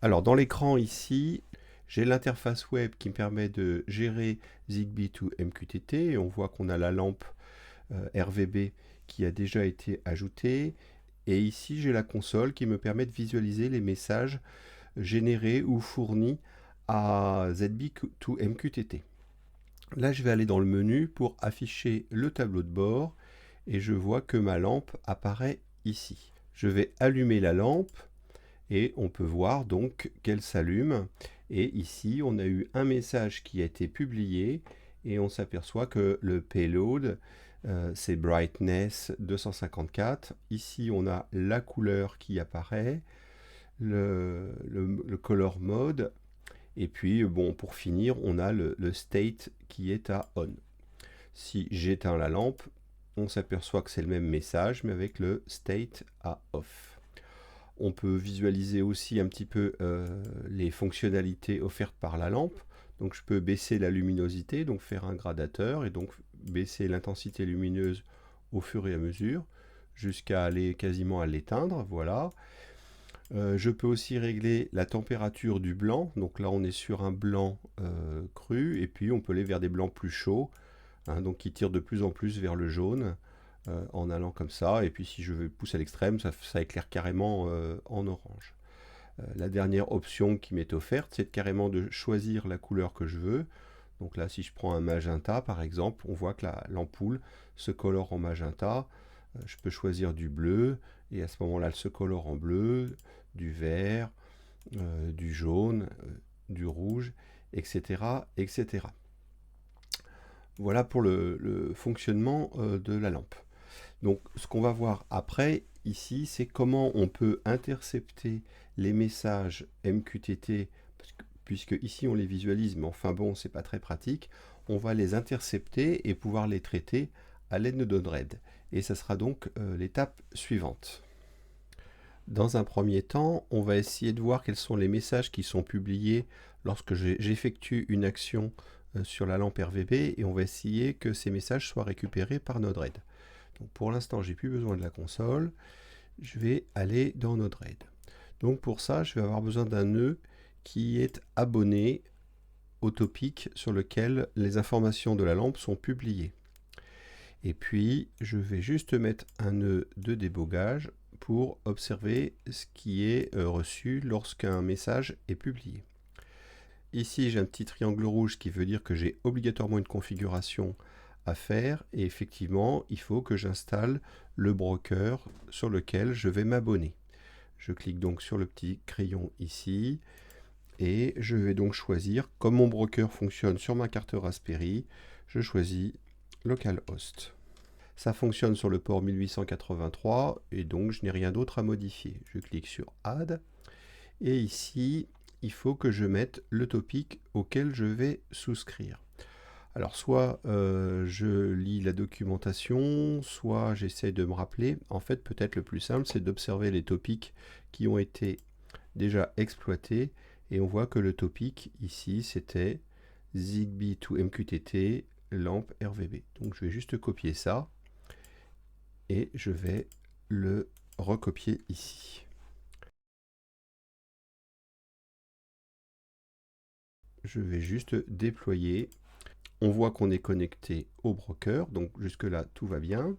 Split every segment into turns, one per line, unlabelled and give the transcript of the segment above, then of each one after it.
Alors dans l'écran ici, j'ai l'interface web qui me permet de gérer Zigbee to MQTT et on voit qu'on a la lampe RVB qui a déjà été ajoutée. Et ici, j'ai la console qui me permet de visualiser les messages générés ou fournis à ZB to MQTT. Là, je vais aller dans le menu pour afficher le tableau de bord et je vois que ma lampe apparaît ici. Je vais allumer la lampe et on peut voir donc qu'elle s'allume. Et ici, on a eu un message qui a été publié et on s'aperçoit que le payload, c'est brightness 254. Ici, on a la couleur qui apparaît, le color mode. Et puis, bon, pour finir, on a le state qui est à on. Si j'éteins la lampe, on s'aperçoit que c'est le même message, mais avec le state à off. On peut visualiser aussi un petit peu les fonctionnalités offertes par la lampe. Donc je peux baisser la luminosité, donc faire un gradateur, et donc baisser l'intensité lumineuse au fur et à mesure, jusqu'à aller quasiment à l'éteindre, voilà. Je peux aussi régler la température du blanc, donc là on est sur un blanc cru, et puis on peut aller vers des blancs plus chauds, hein, donc qui tirent de plus en plus vers le jaune, en allant comme ça, et puis si je pousse à l'extrême, ça éclaire carrément en orange. La dernière option qui m'est offerte, c'est carrément de choisir la couleur que je veux. Donc là, si je prends un magenta, par exemple, on voit que l'ampoule se colore en magenta. Je peux choisir du bleu, et à ce moment-là, elle se colore en bleu, du vert, du jaune, du rouge, etc., etc. Voilà pour le fonctionnement de la lampe. Donc ce qu'on va voir après ici, c'est comment on peut intercepter les messages MQTT, puisque ici on les visualise, mais enfin bon, c'est pas très pratique. On va les intercepter et pouvoir les traiter à l'aide de Node-RED. Et ça sera donc l'étape suivante. Dans un premier temps, on va essayer de voir quels sont les messages qui sont publiés lorsque j'effectue une action sur la lampe RVB, et on va essayer que ces messages soient récupérés par Node-RED. Donc pour l'instant, j'ai plus besoin de la console. Je vais aller dans Node-RED. Donc pour ça, je vais avoir besoin d'un nœud qui est abonné au topic sur lequel les informations de la lampe sont publiées. Et puis, je vais juste mettre un nœud de débogage pour observer ce qui est reçu lorsqu'un message est publié. Ici, j'ai un petit triangle rouge qui veut dire que j'ai obligatoirement une configuration à faire, et effectivement, il faut que j'installe le broker sur lequel je vais m'abonner. Je clique donc sur le petit crayon ici, et je vais donc choisir, comme mon broker fonctionne sur ma carte Raspberry, je choisis localhost. Ça fonctionne sur le port 1883, et donc je n'ai rien d'autre à modifier. Je clique sur Add, et ici, il faut que je mette le topic auquel je vais souscrire. Alors soit je lis la documentation, soit j'essaie de me rappeler. En fait, peut-être le plus simple, c'est d'observer les topics qui ont été déjà exploités. Et on voit que le topic ici, c'était Zigbee to MQTT, lampe RVB. Donc je vais juste copier ça et je vais le recopier ici. Je vais juste déployer. On voit qu'on est connecté au broker, donc jusque-là, tout va bien.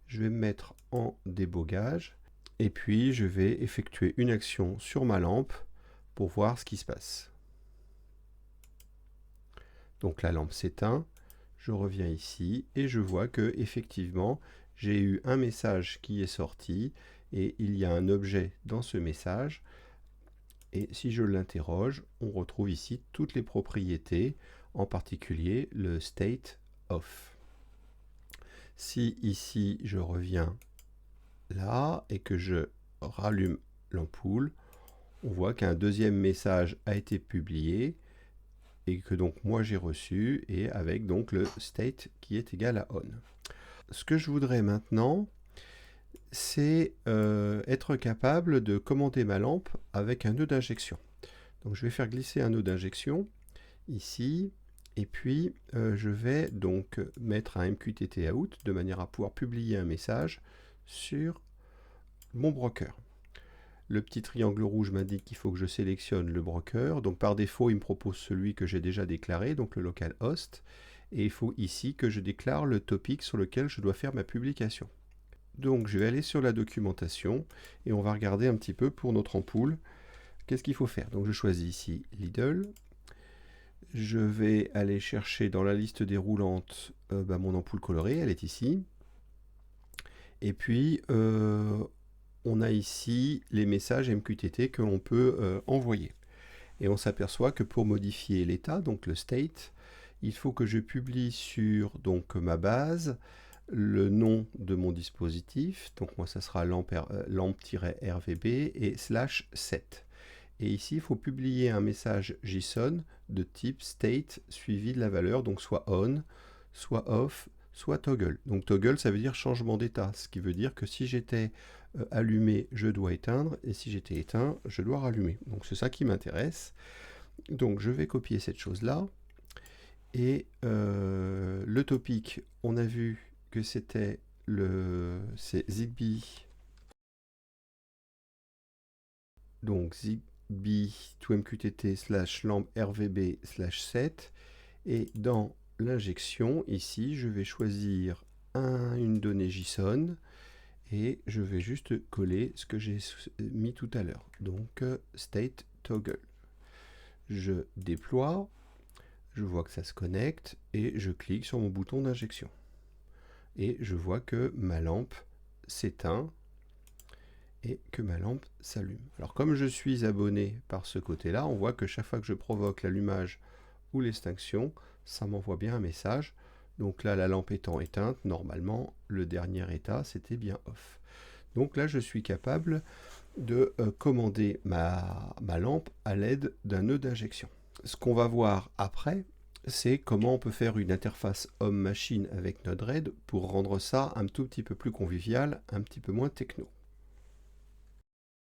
Je vais me mettre en débogage, et puis je vais effectuer une action sur ma lampe pour voir ce qui se passe. Donc la lampe s'éteint, je reviens ici, et je vois que effectivement, j'ai eu un message qui est sorti, et il y a un objet dans ce message. Et si je l'interroge, on retrouve ici toutes les propriétés, en particulier le state of. Si ici je reviens là et que je rallume l'ampoule, on voit qu'un deuxième message a été publié et que donc moi j'ai reçu, et avec donc le state qui est égal à on. Ce que je voudrais maintenant, c'est être capable de commander ma lampe avec un nœud d'injection. Donc je vais faire glisser un nœud d'injection ici, et puis je vais donc mettre un MQTT out de manière à pouvoir publier un message sur mon broker. Le petit triangle rouge m'indique qu'il faut que je sélectionne le broker. Donc par défaut, il me propose celui que j'ai déjà déclaré, donc le localhost. Et il faut ici que je déclare le topic sur lequel je dois faire ma publication. Donc je vais aller sur la documentation et on va regarder un petit peu pour notre ampoule. Qu'est-ce qu'il faut faire? Donc je choisis ici Lidl. Je vais aller chercher dans la liste déroulante mon ampoule colorée, elle est ici. Et puis on a ici les messages MQTT que l'on peut envoyer. Et on s'aperçoit que pour modifier l'état, donc le state, il faut que je publie sur ma base le nom de mon dispositif. Donc moi ça sera lamp-rvb et /set. Et ici il faut publier un message JSON de type state suivi de la valeur, donc soit on, soit off, soit toggle. Donc toggle ça veut dire changement d'état, ce qui veut dire que si j'étais allumé, je dois éteindre, et si j'étais éteint, je dois rallumer. Donc c'est ça qui m'intéresse. Donc je vais copier cette chose-là. Et le topic, on a vu que c'est Zigbee. Donc Zigbee to MQTT /lamp rvb /set. Et dans l'injection, ici, je vais choisir une donnée JSON. Et je vais juste coller ce que j'ai mis tout à l'heure. Donc state toggle. Je déploie, je vois que ça se connecte et je clique sur mon bouton d'injection. Et je vois que ma lampe s'éteint et que ma lampe s'allume. Alors comme je suis abonné par ce côté-là, on voit que chaque fois que je provoque l'allumage ou l'extinction, ça m'envoie bien un message. Donc là, la lampe étant éteinte, normalement, le dernier état, c'était bien off. Donc là, je suis capable de commander ma lampe à l'aide d'un nœud d'injection. Ce qu'on va voir après, c'est comment on peut faire une interface homme-machine avec Node-RED pour rendre ça un tout petit peu plus convivial, un petit peu moins techno.